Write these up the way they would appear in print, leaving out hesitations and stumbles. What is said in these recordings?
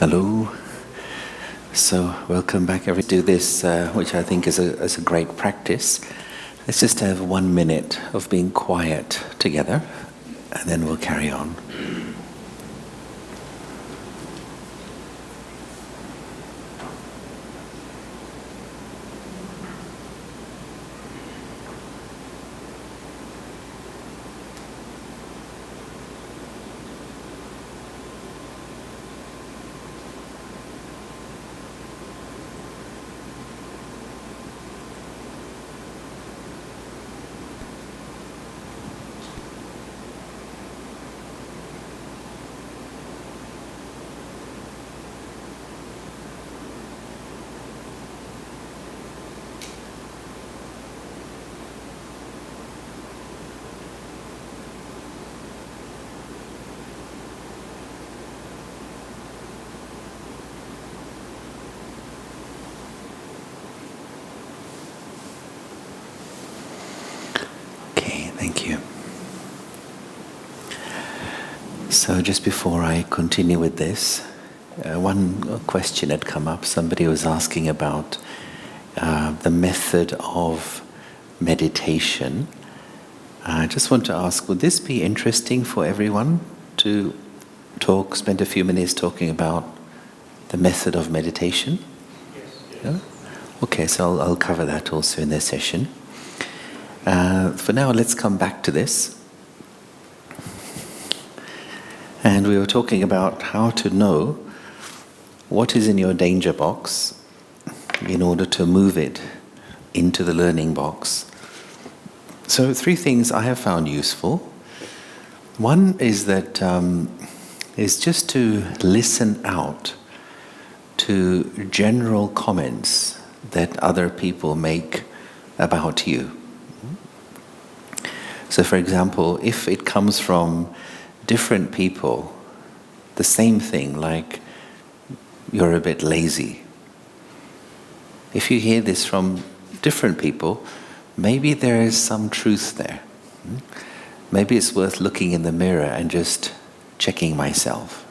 Hello. So welcome back. Do this, which I think is a great practice. Let's just have 1 minute of being quiet together, and then we'll carry on. Thank you. So just before I continue with this, one question had come up. Somebody was asking about the method of meditation. I just want to ask, would this be interesting for everyone to spend a few minutes talking about the method of meditation? Yes. Yeah? Okay, so I'll cover that also in this session. For now, let's come back to this. And we were talking about how to know what is in your danger box in order to move it into the learning box. So 3 things I have found useful. One is that is just to listen out to general comments that other people make about you. So for example, if it comes from different people, the same thing, like you're a bit lazy. If you hear this from different people, maybe there is some truth there. Maybe it's worth looking in the mirror and just checking myself.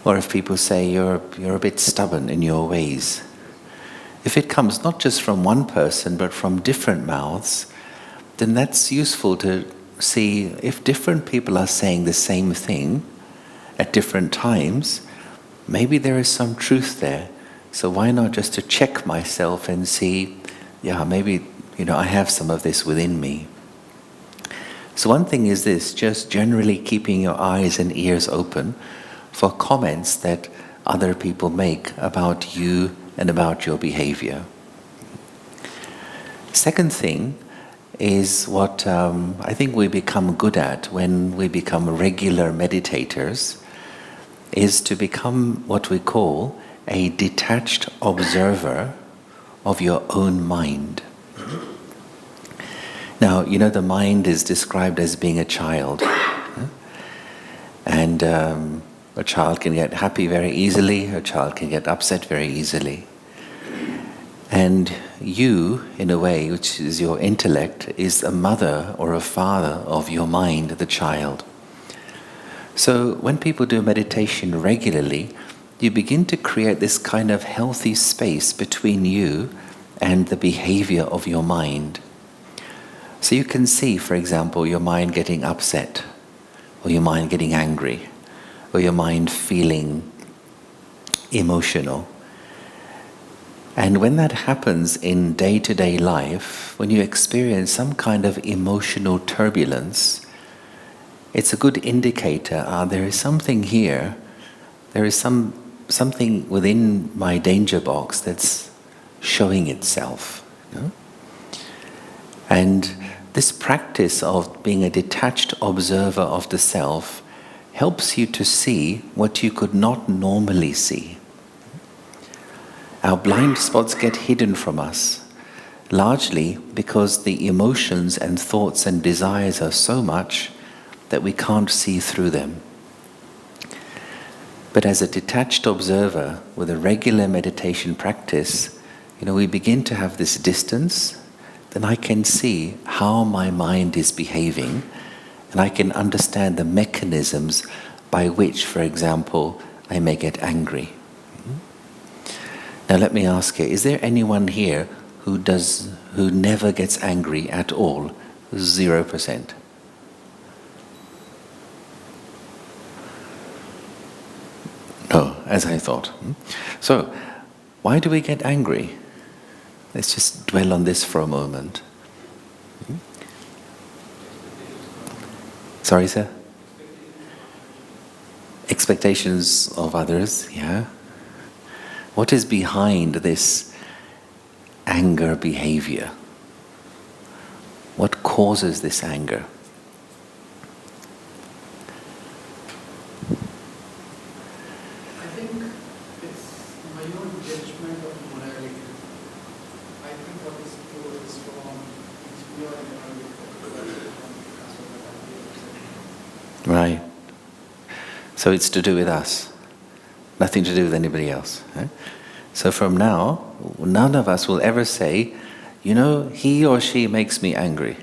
Or if people say you're a bit stubborn in your ways. If it comes not just from one person but from different mouths, then that's useful to see if different people are saying the same thing at different times, maybe there is some truth there. So why not just to check myself and see, maybe, I have some of this within me. So one thing is this, just generally keeping your eyes and ears open for comments that other people make about you and about your behavior. Second thing is what I think we become good at when we become regular meditators, is to become what we call a detached observer of your own mind. Now, the mind is described as being a child. And a child can get happy very easily, a child can get upset very easily. And you, in a way, which is your intellect, is a mother or a father of your mind, the child. So when people do meditation regularly, you begin to create this kind of healthy space between you and the behavior of your mind. So you can see, for example, your mind getting upset, or your mind getting angry, or your mind feeling emotional. And when that happens in day-to-day life, when you experience some kind of emotional turbulence, it's a good indicator, there is something here, there is something within my danger box that's showing itself. And this practice of being a detached observer of the self helps you to see what you could not normally see. Our blind spots get hidden from us, largely because the emotions and thoughts and desires are so much that we can't see through them. But as a detached observer with a regular meditation practice, we begin to have this distance, then I can see how my mind is behaving, and I can understand the mechanisms by which, for example, I may get angry. Now let me ask you, is there anyone here who never gets angry at all? 0%. No, as I thought. So, why do we get angry? Let's just dwell on this for a moment. Sorry, sir? Expectations of others, yeah. What is behind this anger behavior? What causes this anger? I think it's my own judgment of morality. I think what is true is wrong. It's pure and Right. So it's to do with us. Nothing to do with anybody else. Right? So from now, none of us will ever say, you know, he or she makes me angry.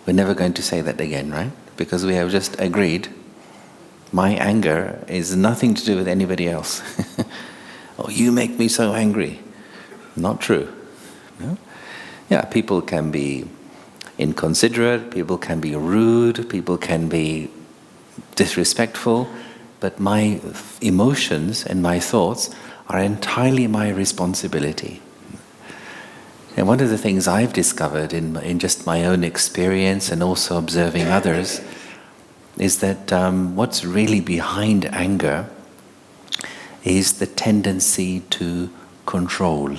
We're never going to say that again, right? Because we have just agreed, my anger is nothing to do with anybody else. Oh, you make me so angry. Not true. No? Yeah, people can be inconsiderate, people can be rude, people can be disrespectful, but my emotions and my thoughts are entirely my responsibility. And one of the things I've discovered in just my own experience and also observing others is that what's really behind anger is the tendency to control.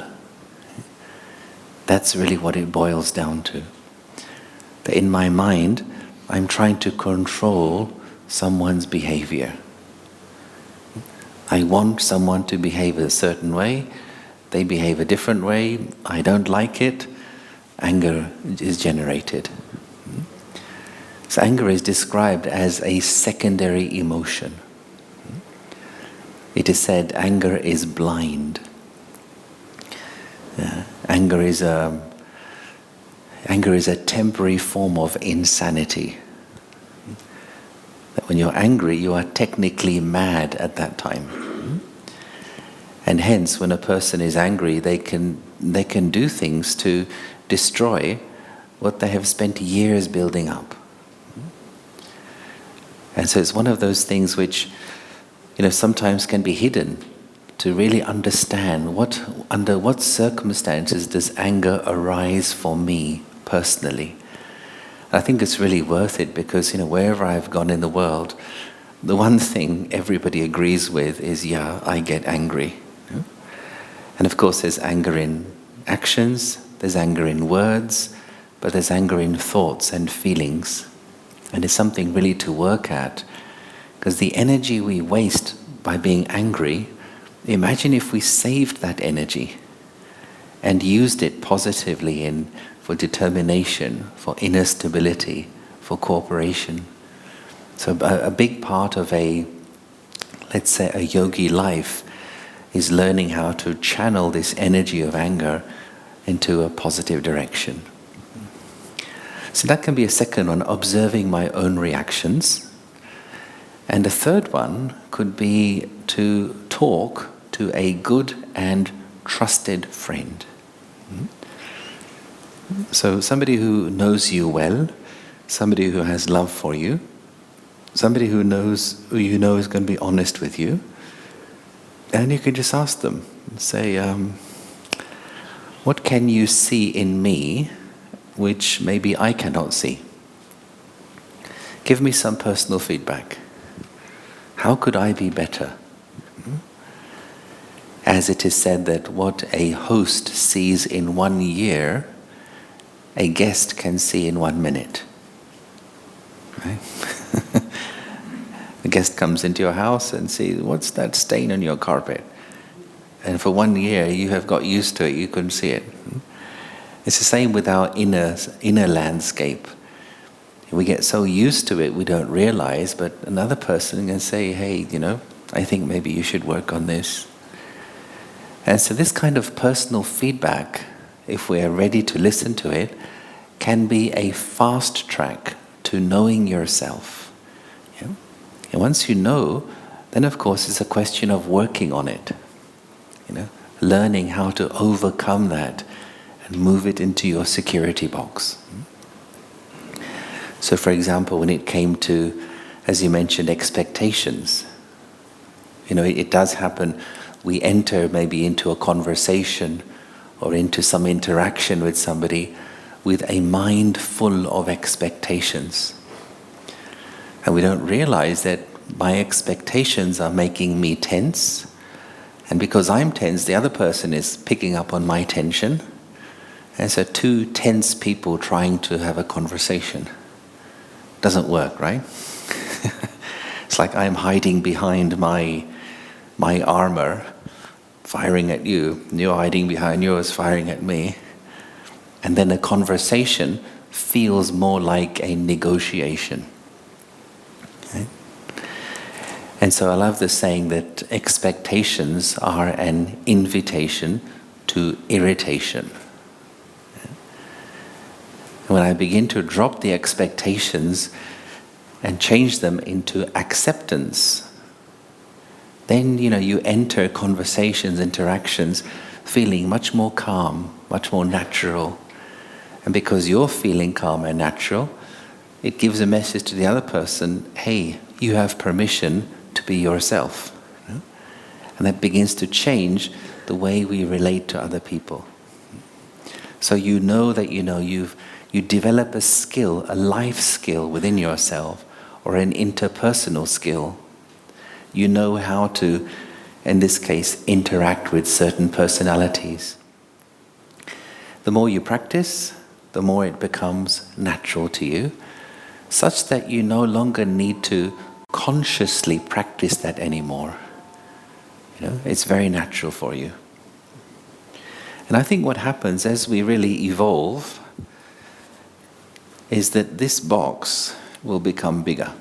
That's really what it boils down to. That in my mind, I'm trying to control someone's behavior. I want someone to behave a certain way, they behave a different way, I don't like it, anger is generated. So anger is described as a secondary emotion. It is said anger is blind. Anger is a temporary form of insanity. That when you're angry, you are technically mad at that time. And hence, when a person is angry, they can do things to destroy what they have spent years building up. And so it's one of those things which, sometimes can be hidden, to really understand under what circumstances does anger arise for me personally. I think it's really worth it because, wherever I've gone in the world, the one thing everybody agrees with is, yeah, I get angry. And of course there's anger in actions, there's anger in words, but there's anger in thoughts and feelings. And it's something really to work at, because the energy we waste by being angry, imagine if we saved that energy and used it positively for determination, for inner stability, for cooperation. So a big part of let's say a yogi life is learning how to channel this energy of anger into a positive direction. So that can be a second one, observing my own reactions. And a third one could be to talk to a good and trusted friend. So somebody who knows you well, somebody who has love for you, somebody who you know is going to be honest with you, and you can just ask them, say, what can you see in me which maybe I cannot see? Give me some personal feedback. How could I be better? As it is said that what a host sees in 1 year, a guest can see in 1 minute. Right? A guest comes into your house and sees, what's that stain on your carpet? And for 1 year you have got used to it, you couldn't see it. It's the same with our inner landscape. We get so used to it we don't realize, but another person can say, hey, I think maybe you should work on this. And so this kind of personal feedback, if we are ready to listen to it, can be a fast track to knowing yourself. Yeah? And once you know then of course it's a question of working on it. Learning how to overcome that and move it into your security box. So for example, when it came to, as you mentioned, expectations, it does happen. We enter maybe into a conversation or into some interaction with somebody with a mind full of expectations. And we don't realize that my expectations are making me tense. And because I'm tense, the other person is picking up on my tension. And so two tense people trying to have a conversation. Doesn't work, right? It's like I'm hiding behind my armor, firing at you, and you're hiding behind yours, firing at me. And then a conversation feels more like a negotiation. Okay? And so I love the saying that expectations are an invitation to irritation. When I begin to drop the expectations and change them into acceptance, then you enter conversations, interactions, feeling much more calm, much more natural. And because you're feeling calm and natural, it gives a message to the other person, hey, you have permission to be yourself. And that begins to change the way we relate to other people. So you develop a skill, a life skill within yourself, or an interpersonal skill. You know how to, in this case, interact with certain personalities. The more you practice, the more it becomes natural to you, such that you no longer need to consciously practice that anymore. It's very natural for you. And I think what happens as we really evolve is that this box will become bigger.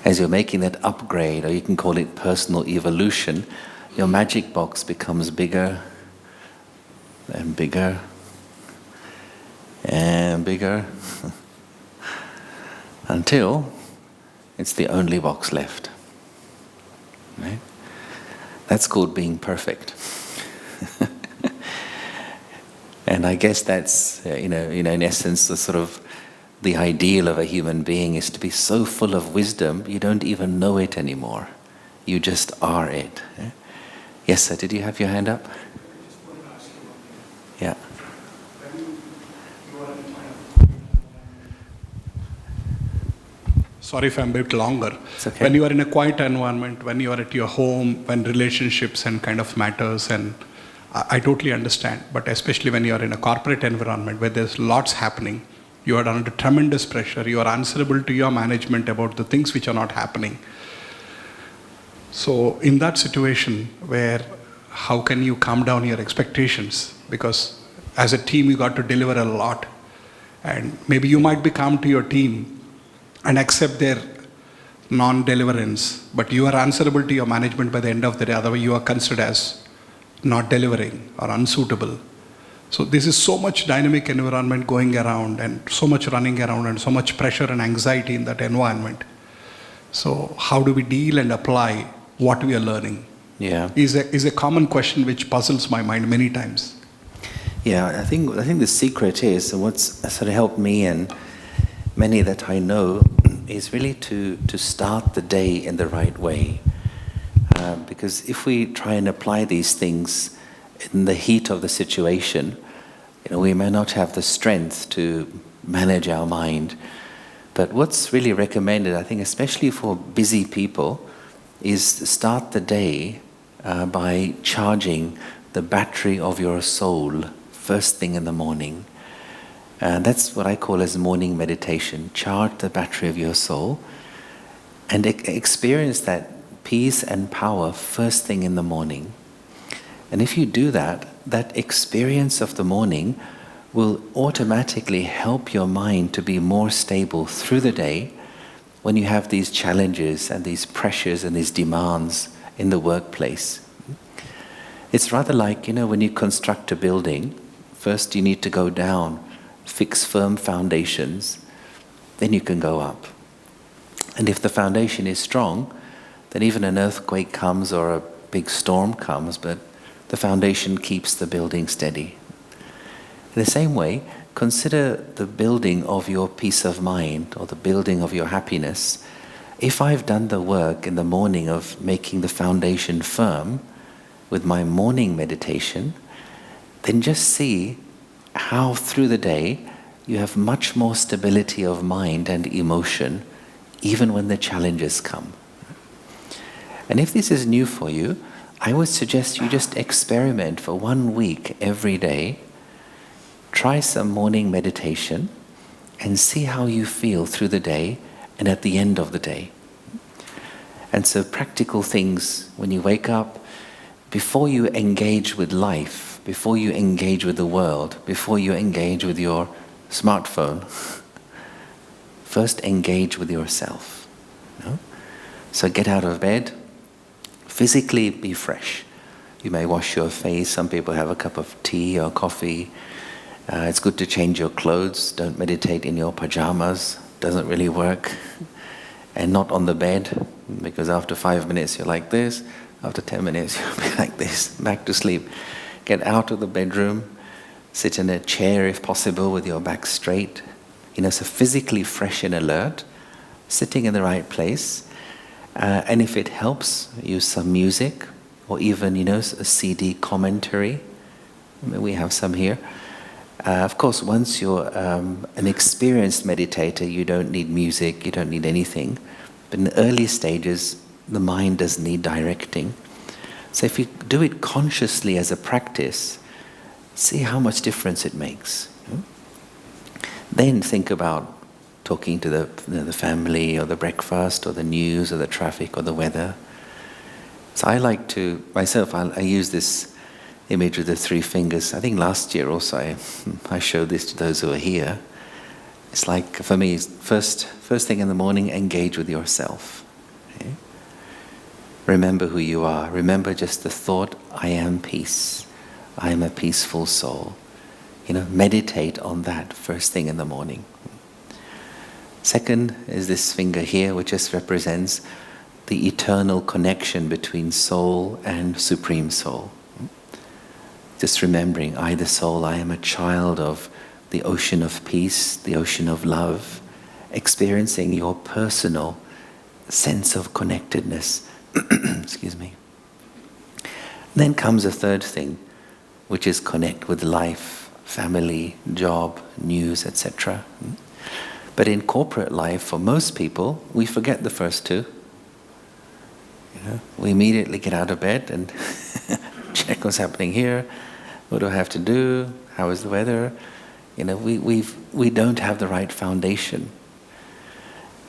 As you're making that upgrade, or you can call it personal evolution, your magic box becomes bigger and bigger and bigger until it's the only box left. Right? That's called being perfect. And I guess that's, in essence, the sort of the ideal of a human being is to be so full of wisdom, you don't even know it anymore. You just are it. Yes, sir, did you have your hand up? Yeah. Sorry if I'm a bit longer. It's okay. When you are in a quiet environment, when you are at your home, when relationships and kind of matters, and I totally understand, but especially when you are in a corporate environment where there's lots happening, you are under tremendous pressure, you are answerable to your management about the things which are not happening. So in that situation where how can you calm down your expectations? Because as a team you got to deliver a lot, and maybe you might be calm to your team and accept their non-deliverance, but you are answerable to your management by the end of the day, otherwise you are considered as not delivering or unsuitable. So this is so much dynamic environment going around and so much running around and so much pressure and anxiety in that environment. So how do we deal and apply what we are learning? Yeah. Is a common question which puzzles my mind many times. Yeah, I think the secret is, and what's sort of helped me and many that I know, is really to start the day in the right way. Because if we try and apply these things in the heat of the situation, we may not have the strength to manage our mind. But what's really recommended, I think, especially for busy people, is to start the day by charging the battery of your soul first thing in the morning. And that's what I call as morning meditation. Charge the battery of your soul and experience that peace and power first thing in the morning. And if you do that, that experience of the morning will automatically help your mind to be more stable through the day when you have these challenges and these pressures and these demands in the workplace. It's rather like, when you construct a building, first you need to go down, fix firm foundations, then you can go up. And if the foundation is strong, then even an earthquake comes or a big storm comes, but the foundation keeps the building steady. In the same way, consider the building of your peace of mind or the building of your happiness. If I've done the work in the morning of making the foundation firm with my morning meditation, then just see how through the day you have much more stability of mind and emotion even when the challenges come. And if this is new for you, I would suggest you just experiment for 1 week every day. Try some morning meditation and see how you feel through the day and at the end of the day. And so practical things when you wake up, before you engage with life, before you engage with the world, before you engage with your smartphone, first engage with yourself. You know? So get out of bed, physically be fresh. You may wash your face, some people have a cup of tea or coffee. It's good to change your clothes, don't meditate in your pajamas, doesn't really work. And not on the bed, because after 5 minutes you're like this, after 10 minutes you'll be like this, back to sleep. Get out of the bedroom, sit in a chair if possible with your back straight. So physically fresh and alert, sitting in the right place. And if it helps, use some music or even, a CD commentary. We have some here. Of course, once you're an experienced meditator, you don't need music, you don't need anything. But in the early stages, the mind does need directing. So if you do it consciously as a practice, see how much difference it makes. Then think about talking to the family or the breakfast or the news or the traffic or the weather. So I like to, myself, I use this image with the 3 fingers. I think last year also I showed this to those who are here. It's like, for me, first thing in the morning, engage with yourself. Okay? Remember who you are. Remember just the thought, I am peace. I am a peaceful soul. Meditate on that first thing in the morning. Second is this finger here, which just represents the eternal connection between soul and Supreme Soul. Just remembering, I the soul, I am a child of the ocean of peace, the ocean of love, experiencing your personal sense of connectedness. Excuse me. Then comes a third thing, which is connect with life, family, job, news, etc. But in corporate life, for most people, we forget the first 2. We immediately get out of bed and check what's happening here. What do I have to do? How is the weather? We don't have the right foundation.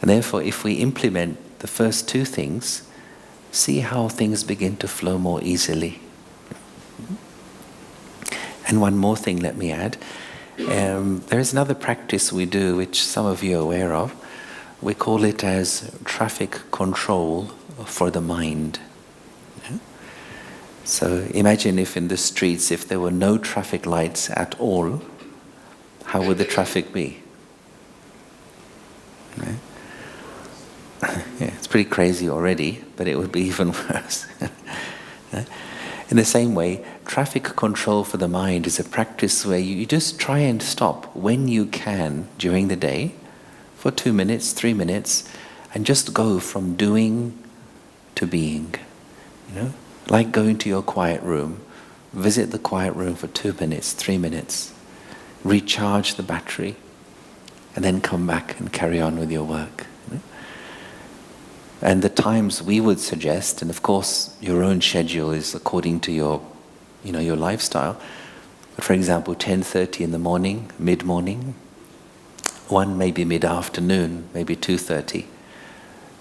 And therefore, if we implement the first 2 things, see how things begin to flow more easily. And one more thing, let me add. There is another practice we do, which some of you are aware of. We call it as traffic control for the mind. So imagine if in the streets, if there were no traffic lights at all, how would the traffic be? Right? Yeah, it's pretty crazy already, but it would be even worse. In the same way, traffic control for the mind is a practice where you just try and stop when you can during the day for 2 minutes, 3 minutes, and just go from doing to being. Like going to your quiet room, visit the quiet room for 2 minutes, 3 minutes, recharge the battery, and then come back and carry on with your work. And the times we would suggest, and of course your own schedule is according to your lifestyle. But for example, 10:30 in the morning, mid-morning, one maybe mid-afternoon, maybe 2:30,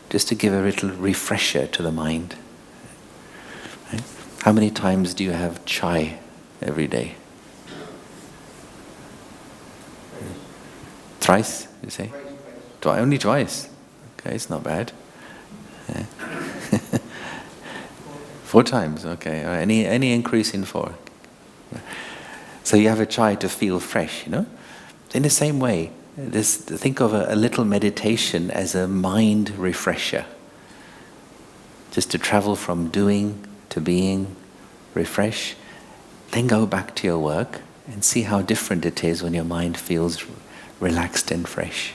just to give a little refresher to the mind. Right? How many times do you have chai every day? Thrice, you say? Only twice. Okay, it's not bad. Yeah. 4 times, okay. Any increase in 4? So you have a chai to feel fresh, In the same way, think of a little meditation as a mind refresher. Just to travel from doing to being, refresh, then go back to your work and see how different it is when your mind feels relaxed and fresh.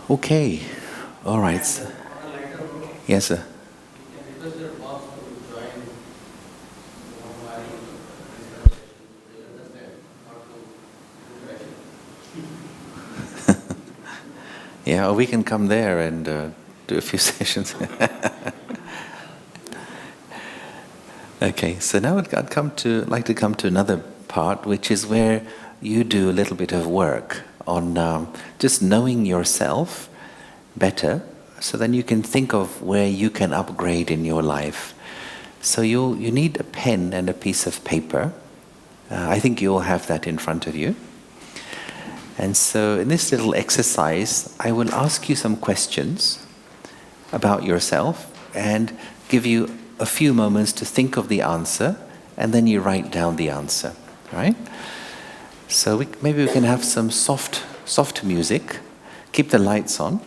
Okay, all right. Yes, sir. Yeah, or we can come there and do a few sessions. Okay, so now I'd like to come to another part, which is where you do a little bit of work on just knowing yourself better, so then you can think of where you can upgrade in your life. So you need a pen and a piece of paper. I think you'll have that in front of you. And so in this little exercise, I will ask you some questions about yourself and give you a few moments to think of the answer, and then you write down the answer, right? So maybe we can have some soft music. Keep the lights on.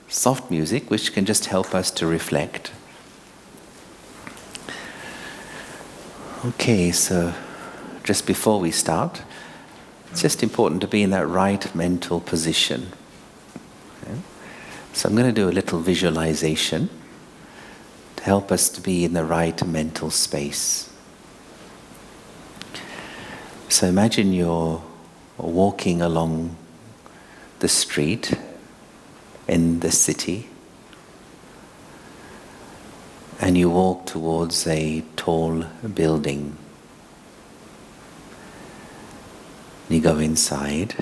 Soft music, which can just help us to reflect. Okay, so just before we start, it's just important to be in that right mental position. Okay? So I'm going to do a little visualization to help us to be in the right mental space. So imagine you're walking along the street in the city, and you walk towards a tall building. You go inside.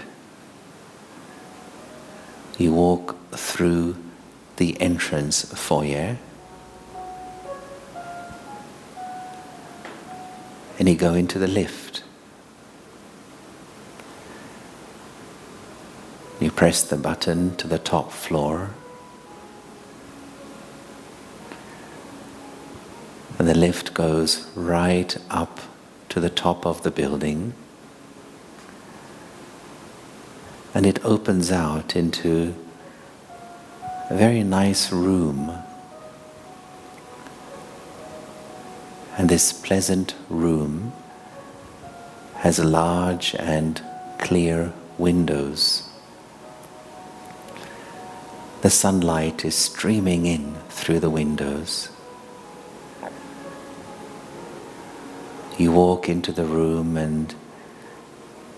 You walk through the entrance foyer, and you go into the lift. You press the button to the top floor, and the lift goes right up to the top of the building, and it opens out into a very nice room. And this pleasant room has large and clear windows. The sunlight is streaming in through the windows. You walk into the room and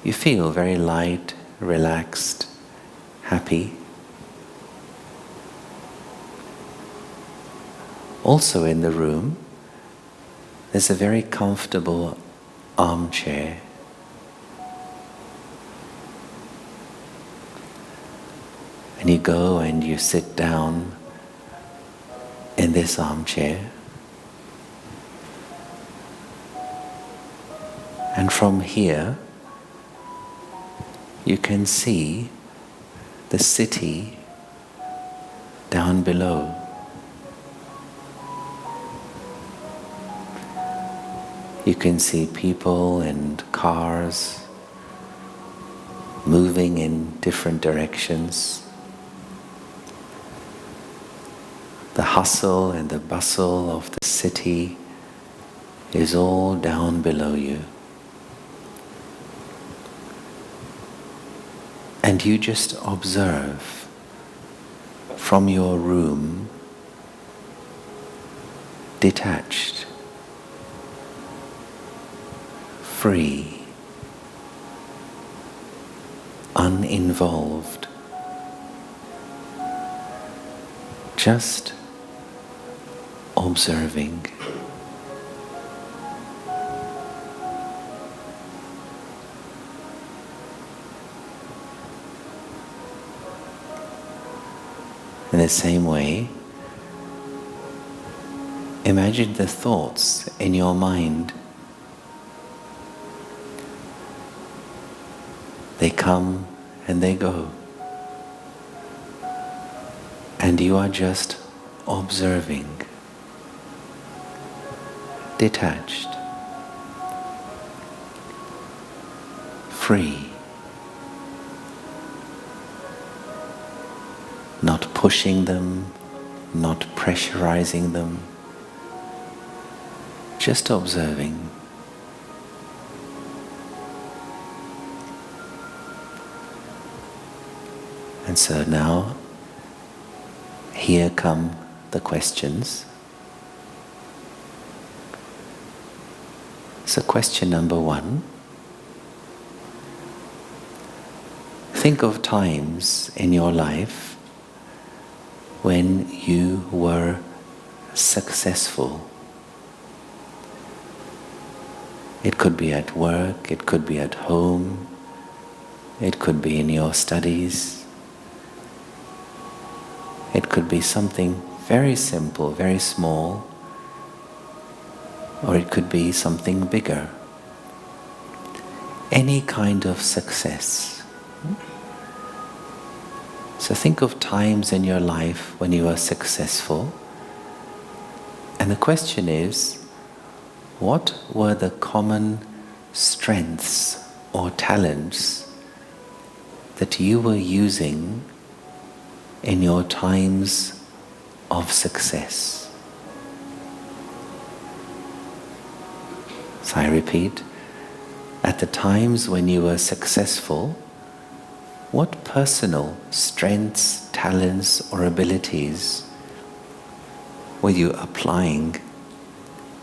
you feel very light, relaxed, happy. Also in the room, there's a very comfortable armchair. And you go and you sit down in this armchair. And from here, you can see the city down below. You can see people and cars moving in different directions. The hustle and the bustle of the city is all down below you. And you just observe from your room, detached, free, uninvolved, just observing. In the same way, imagine the thoughts in your mind. They come and they go. And you are just observing, detached. free, not pushing them, not pressurizing them, just observing. And so now, here come the questions. So question number 1. Think of times in your life when you were successful. It could be at work, it could be at home, it could be in your studies. It could be something very simple, very small, or it could be something bigger. Any kind of success. So think of times in your life when you are successful, and the question is, what were the common strengths or talents that you were using in your times of success? So I repeat, at the times when you were successful, what personal strengths, talents, or abilities were you applying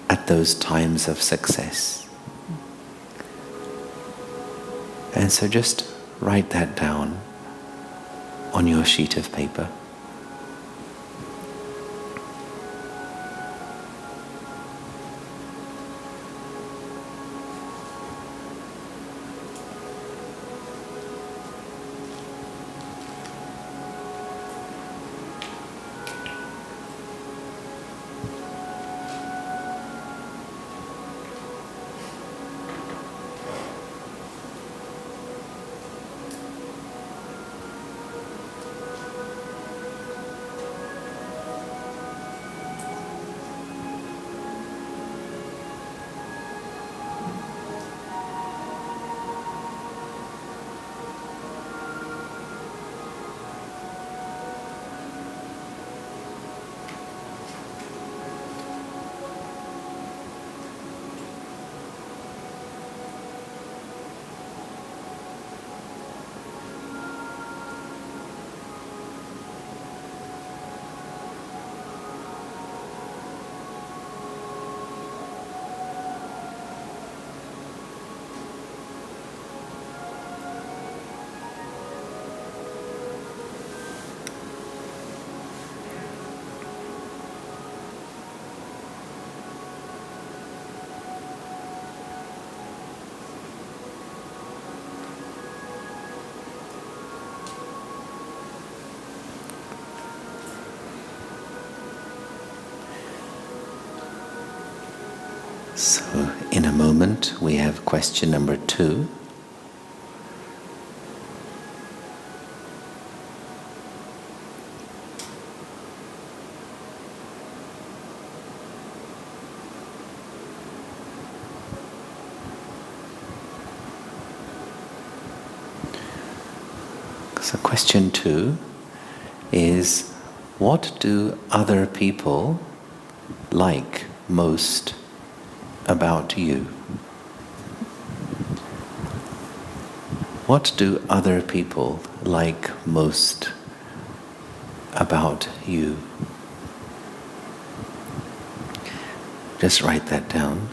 at those times of success? And so just write that down on your sheet of paper. So in a moment we have question number 2. So question 2 is, what do other people like most about you? What do other people like most about you? Just write that down.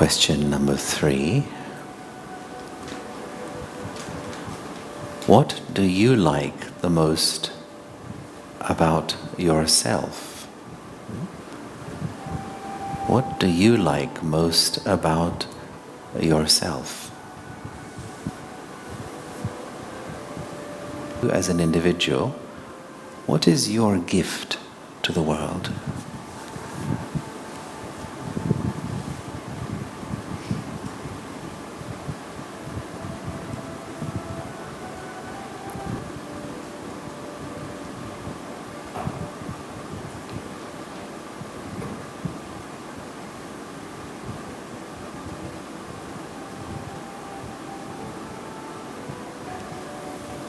question number 3. What do you like the most about yourself? What do you like most about yourself? As an individual, what is your gift to the world?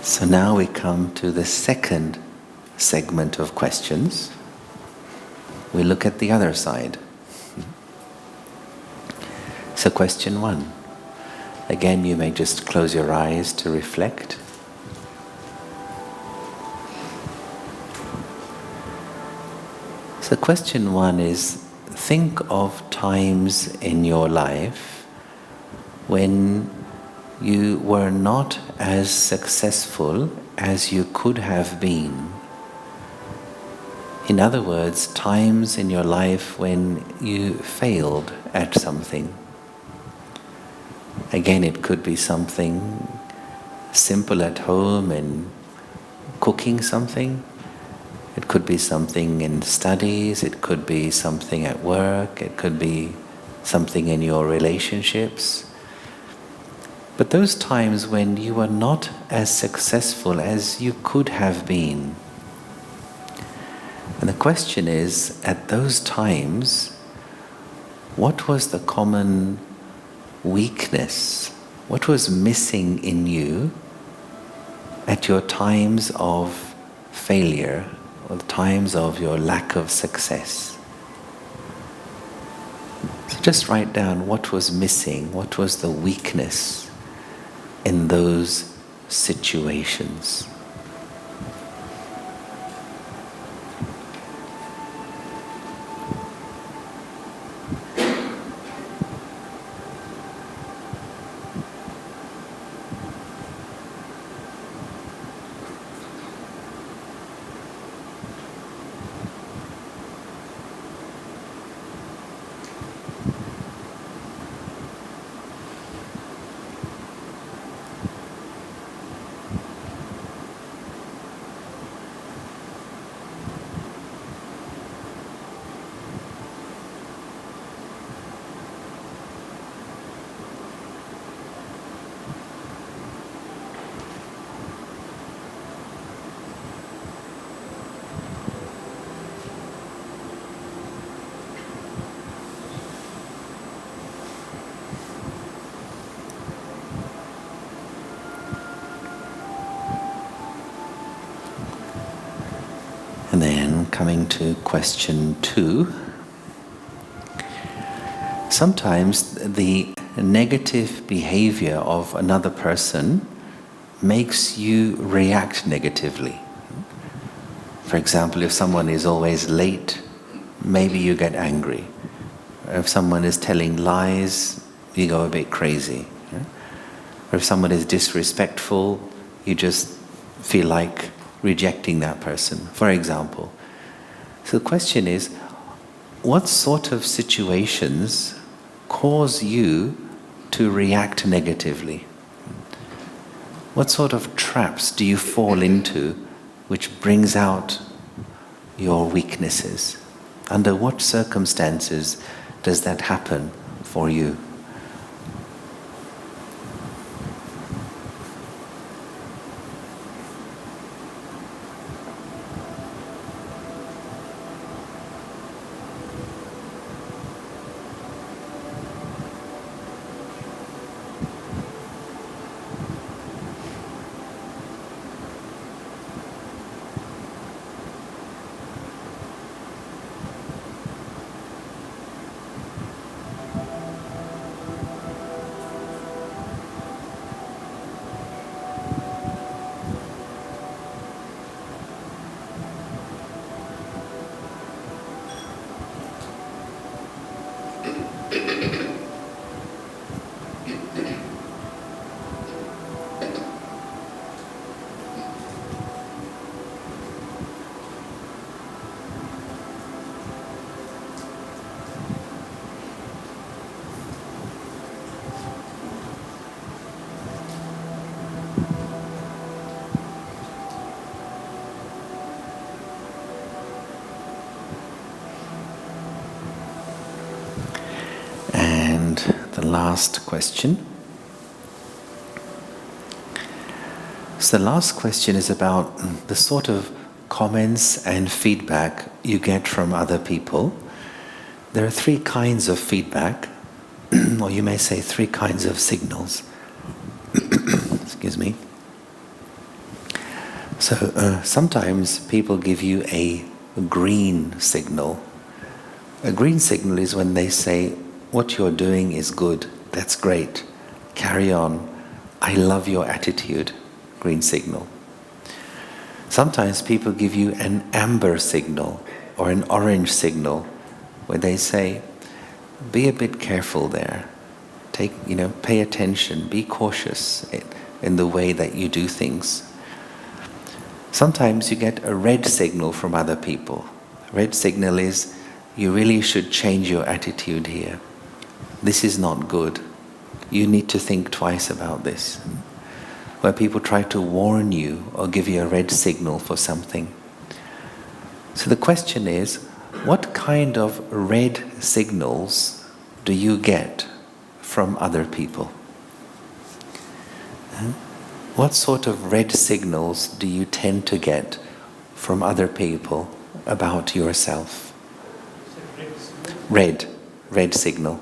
So now we come to the second segment of questions. We look at the other side. So question 1. Again, you may just close your eyes to reflect. So question 1 is, think of times in your life when you were not as successful as you could have been. In other words, times in your life when you failed at something. Again, it could be something simple at home in cooking something. It could be something in studies. It could be something at work. It could be something in your relationships. But those times when you were not as successful as you could have been. And the question is, at those times, what was the common weakness? What was missing in you at your times of failure or the times of your lack of success? So just write down what was missing, what was the weakness in those situations. And then coming to question 2. Sometimes the negative behavior of another person makes you react negatively. For example, if someone is always late, maybe you get angry. If someone is telling lies, you go a bit crazy. Or if someone is disrespectful, you just feel like rejecting that person, for example. So the question is, what sort of situations cause you to react negatively? What sort of traps do you fall into which brings out your weaknesses? Under what circumstances does that happen for you? last question. So the last question is about the sort of comments and feedback you get from other people. There are 3 kinds of feedback, or you may say 3 kinds of signals. Excuse me. So sometimes people give you a green signal. A green signal is when they say, what you're doing is good, that's great, carry on, I love your attitude. Green signal. Sometimes people give you an amber signal or an orange signal where they say, be a bit careful there. Pay attention, be cautious in the way that you do things. Sometimes you get a red signal from other people. Red signal is, you really should change your attitude here. This is not good. You need to think twice about this. Where people try to warn you or give you a red signal for something. So the question is, what kind of red signals do you get from other people? What sort of red signals do you tend to get from other people about yourself? Red signal.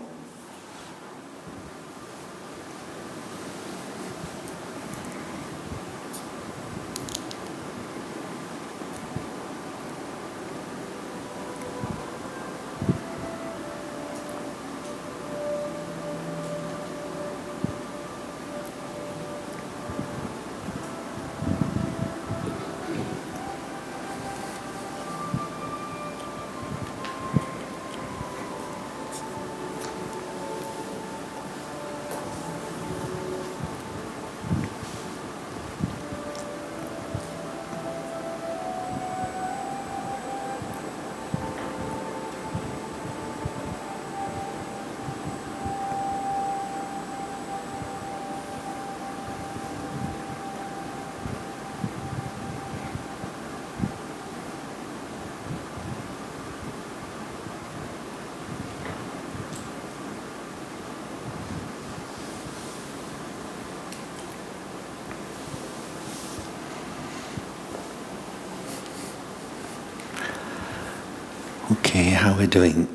Okay, how are we doing?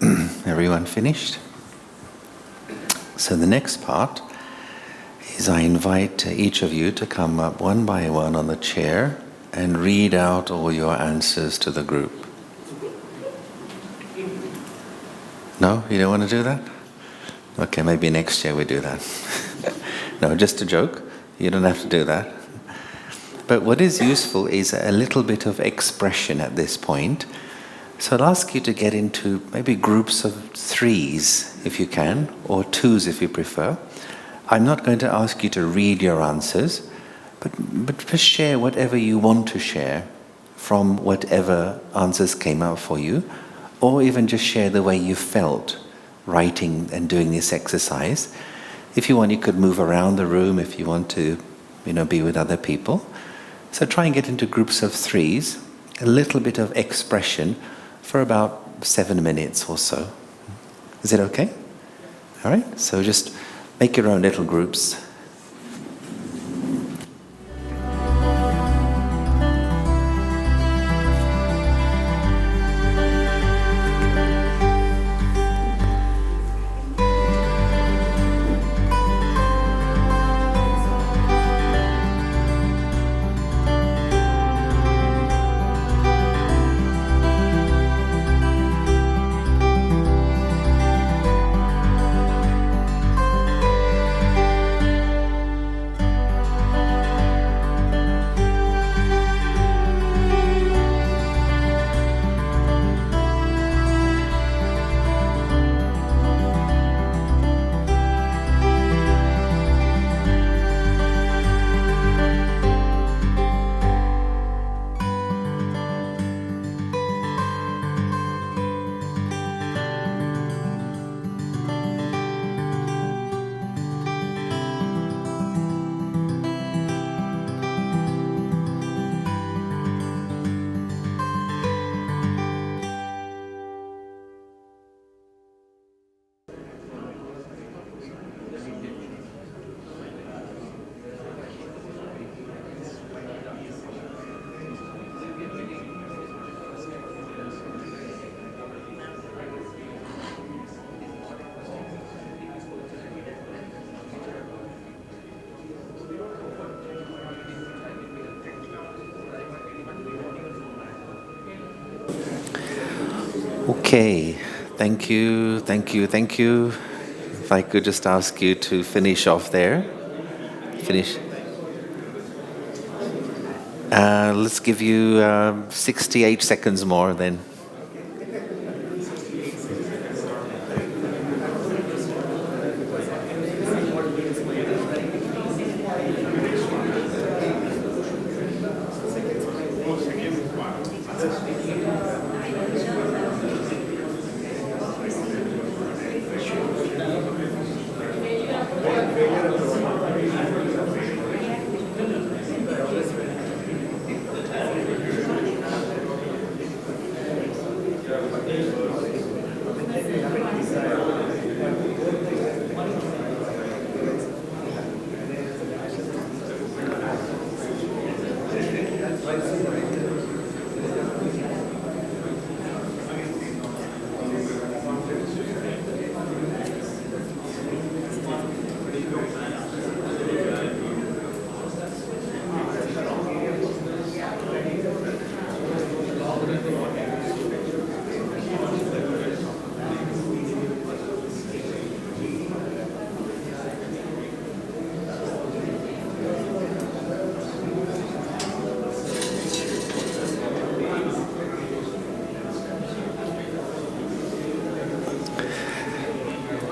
Everyone finished? So the next part is I invite each of you to come up one by one on the chair and read out all your answers to the group. No? You don't want to do that? Okay, maybe next year we do that. No, just a joke. You don't have to do that. But what is useful is a little bit of expression at this point. So I'll ask you to get into maybe groups of 3s if you can, or 2s if you prefer. I'm not going to ask you to read your answers, but just share whatever you want to share from whatever answers came out for you, or even just share the way you felt writing and doing this exercise. If you want, you could move around the room if you want to, be with other people. So try and get into groups of 3s, a little bit of expression for about 7 minutes or so. Is it okay? All right, so just make your own little groups. Okay, thank you, thank you, thank you. If I could just ask you to finish off there. Finish. Let's give you 68 seconds more then.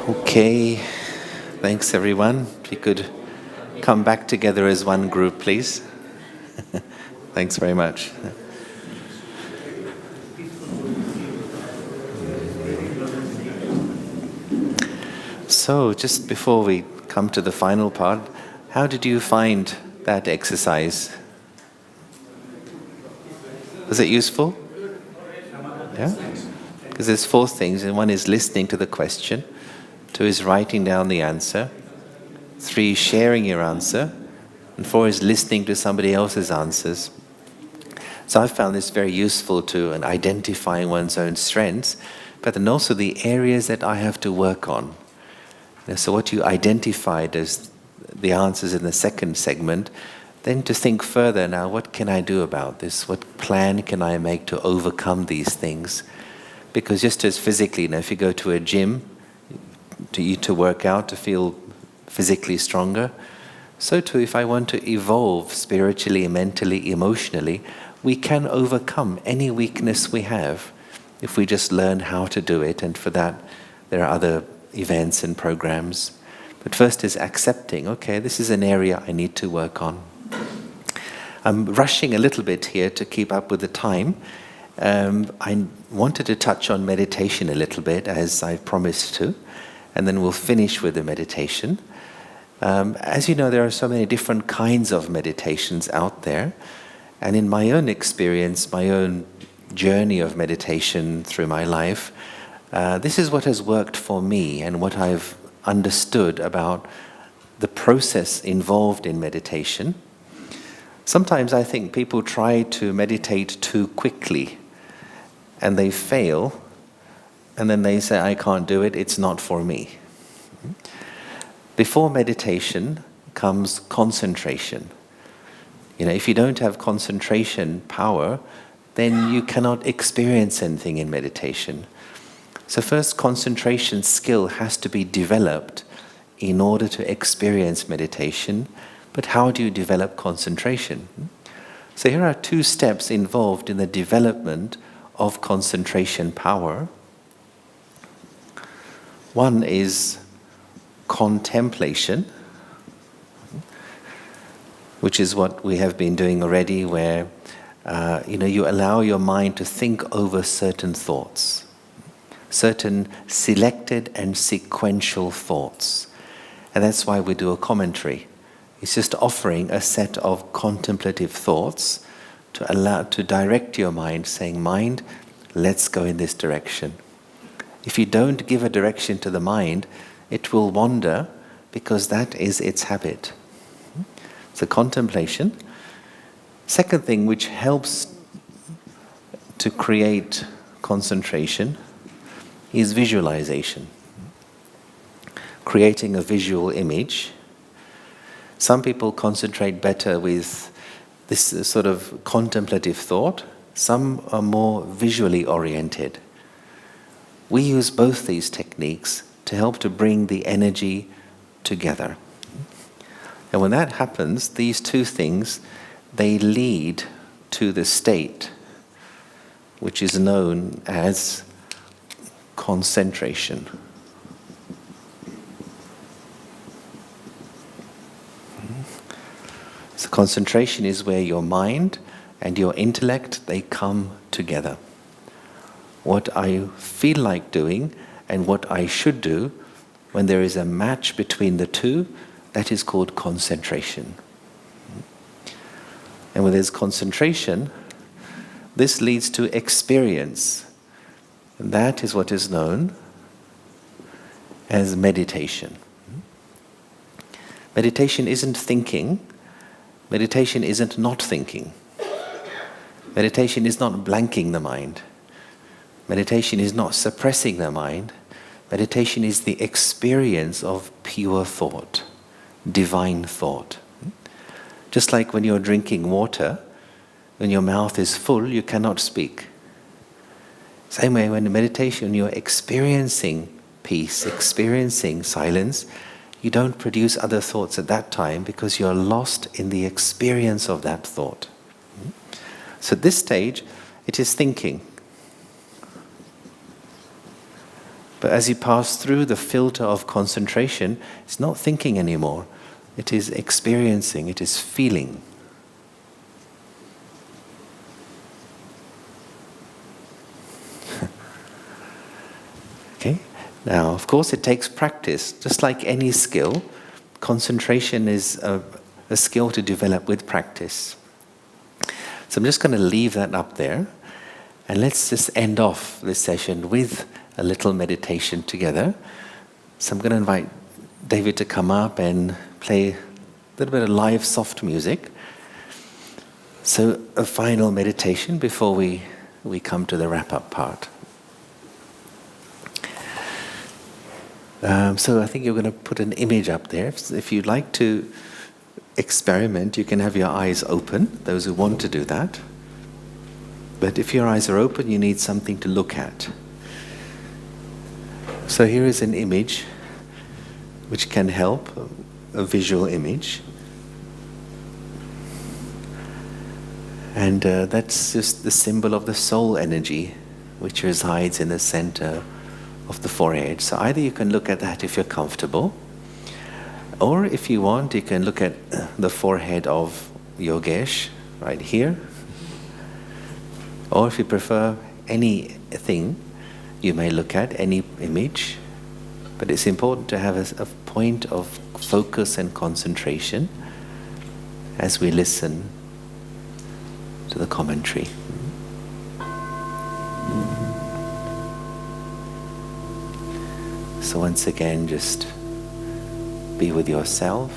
Okay, thanks everyone. If you could come back together as one group, please. Thanks very much. So, just before we come to the final part, how did you find that exercise? Was it useful? Yeah? Because there's 4 things, and 1 is listening to the question, 2 is writing down the answer, 3 sharing your answer, and 4 is listening to somebody else's answers. So I found this very useful to identifying one's own strengths, but then also the areas that I have to work on. So what you identified as the answers in the second segment, then to think further now, what can I do about this? What plan can I make to overcome these things? Because just as physically, if you go to a gym, to work out, to feel physically stronger, so too if I want to evolve spiritually, mentally, emotionally, we can overcome any weakness we have if we just learn how to do it, and for that there are other events and programs. But first is accepting, okay, this is an area I need to work on. I'm rushing a little bit here to keep up with the time. I wanted to touch on meditation a little bit, as I promised to, and then we'll finish with the meditation. As you know, there are so many different kinds of meditations out there, and in my own experience, my own journey of meditation through my life, this is what has worked for me and what I've understood about the process involved in meditation. Sometimes I think people try to meditate too quickly and they fail, and then they say, I can't do it, it's not for me. Before meditation comes concentration. If you don't have concentration power, then you cannot experience anything in meditation. So first, concentration skill has to be developed in order to experience meditation. But how do you develop concentration? So here are 2 steps involved in the development of concentration power. 1 is contemplation, which is what we have been doing already, where you allow your mind to think over certain thoughts, certain selected and sequential thoughts. And that's why we do a commentary. It's just offering a set of contemplative thoughts to direct your mind, saying, mind, let's go in this direction. If you don't give a direction to the mind, it will wander, because that is its habit. So contemplation. Second thing which helps to create concentration is visualization. Creating a visual image. Some people concentrate better with this sort of contemplative thought. Some are more visually oriented. we use both these techniques to help to bring the energy together. And when that happens, these two things, they lead to the state which is known as concentration. So concentration is where your mind and your intellect, they come together. What I feel like doing and what I should do, when there is a match between the two, that is called concentration. And when there's concentration, this leads to experience. And that is what is known as meditation. Meditation isn't thinking. Meditation isn't not thinking. Meditation is not blanking the mind. Meditation is not suppressing the mind. Meditation is the experience of pure thought, divine thought. Just like when you're drinking water, when your mouth is full, you cannot speak. Same way, when in meditation you're experiencing peace, experiencing silence, you don't produce other thoughts at that time because you're lost in the experience of that thought. So at this stage, it is thinking. But as you pass through the filter of concentration, it's not thinking anymore. It is experiencing, it is feeling. Okay? Now, of course, it takes practice. Just like any skill, concentration is a skill to develop with practice. So I'm just going to leave that up there. And let's just end off this session with a little meditation together. So I'm going to invite David to come up and play a little bit of live soft music. So a final meditation before we come to the wrap-up part. So I think you're going to put an image up there. If you'd like to experiment, you can have your eyes open, those who want to do that. But if your eyes are open, you need something to look at. So here is an image which can help, a visual image. And that's just the symbol of the soul energy which resides in the center of the forehead. So either you can look at that if you're comfortable, or if you want, you can look at the forehead of Yogesh right here. Or if you prefer anything, you may look at any image. But it's important to have a point of focus and concentration as we listen to the commentary. So once again, just be with yourself,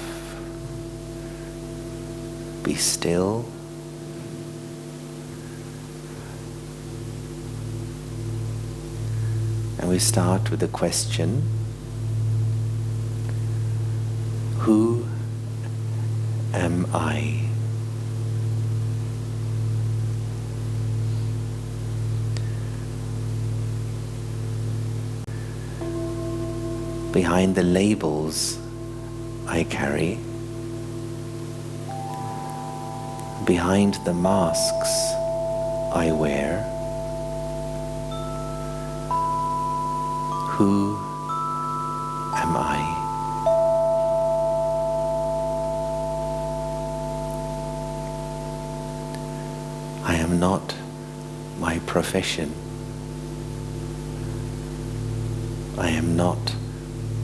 be still, and we start with the question, who am I? Behind the labels I carry, behind the masks I wear, who am I? I am not my profession. I am not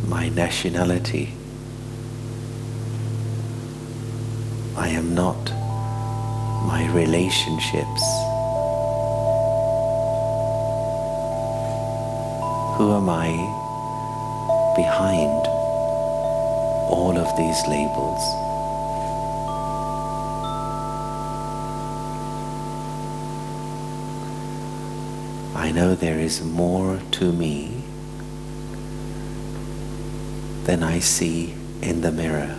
my nationality. I am not my relationships. Who am I behind all of these labels? I know there is more to me than I see in the mirror.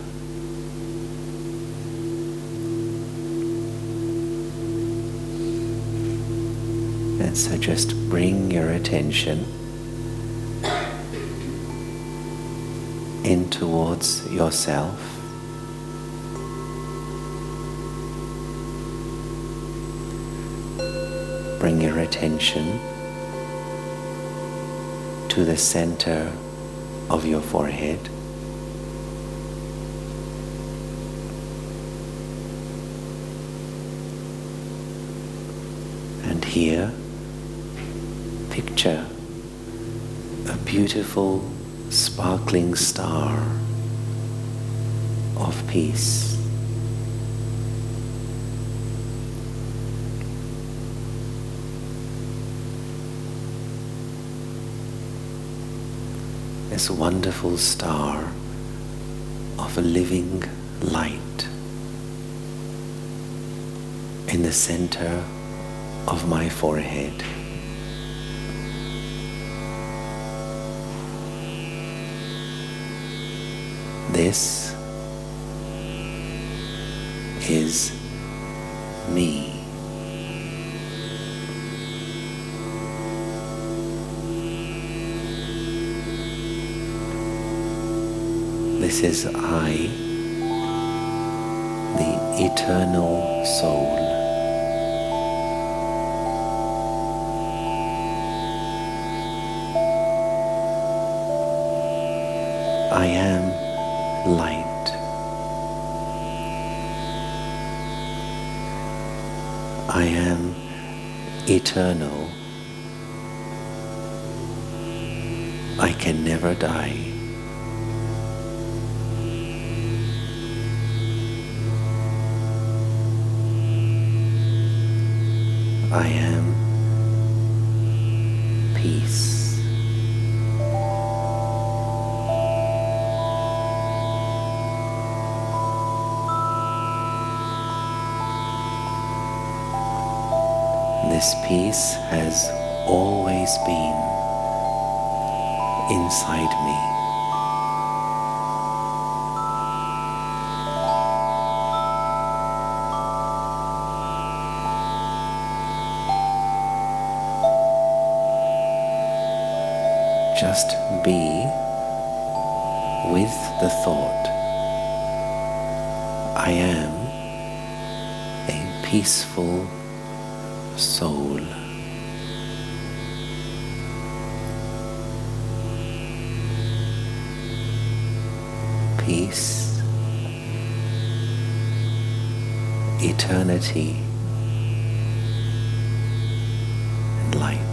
And so just bring your attention towards yourself. Bring your attention to the center of your forehead. And here, picture a beautiful, sparkling star of peace. This wonderful star of a living light in the center of my forehead. This is me. This is I, the eternal soul. I am light. I am eternal. I can never die. I am peace. This peace has always been inside me. Just be with the thought, I am a peaceful soul. Peace, eternity, and light.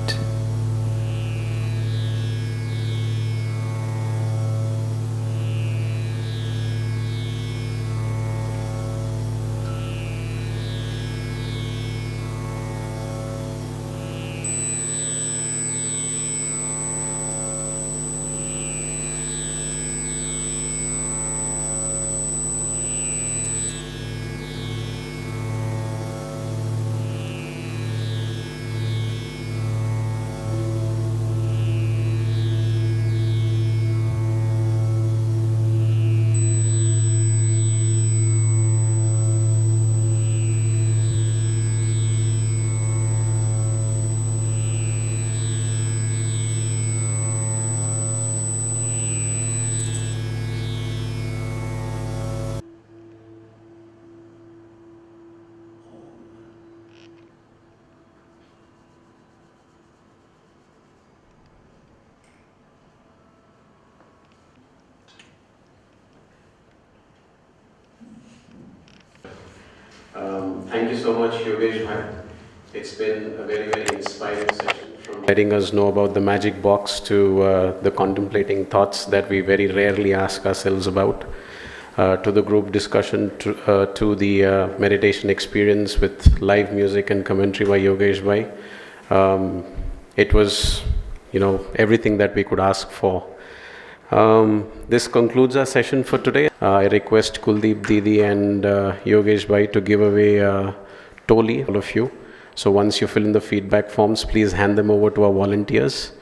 Thank you so much, Yogesh Bhai. It's been a very, very inspiring session, from letting us know about the magic box to the contemplating thoughts that we very rarely ask ourselves about, to the group discussion, to the meditation experience with live music and commentary by Yogesh Bhai. It was, everything that we could ask for. This concludes our session for today. I request Kuldeep Didi and Yogesh Bhai to give away Toli, all of you. So once you fill in the feedback forms, please hand them over to our volunteers.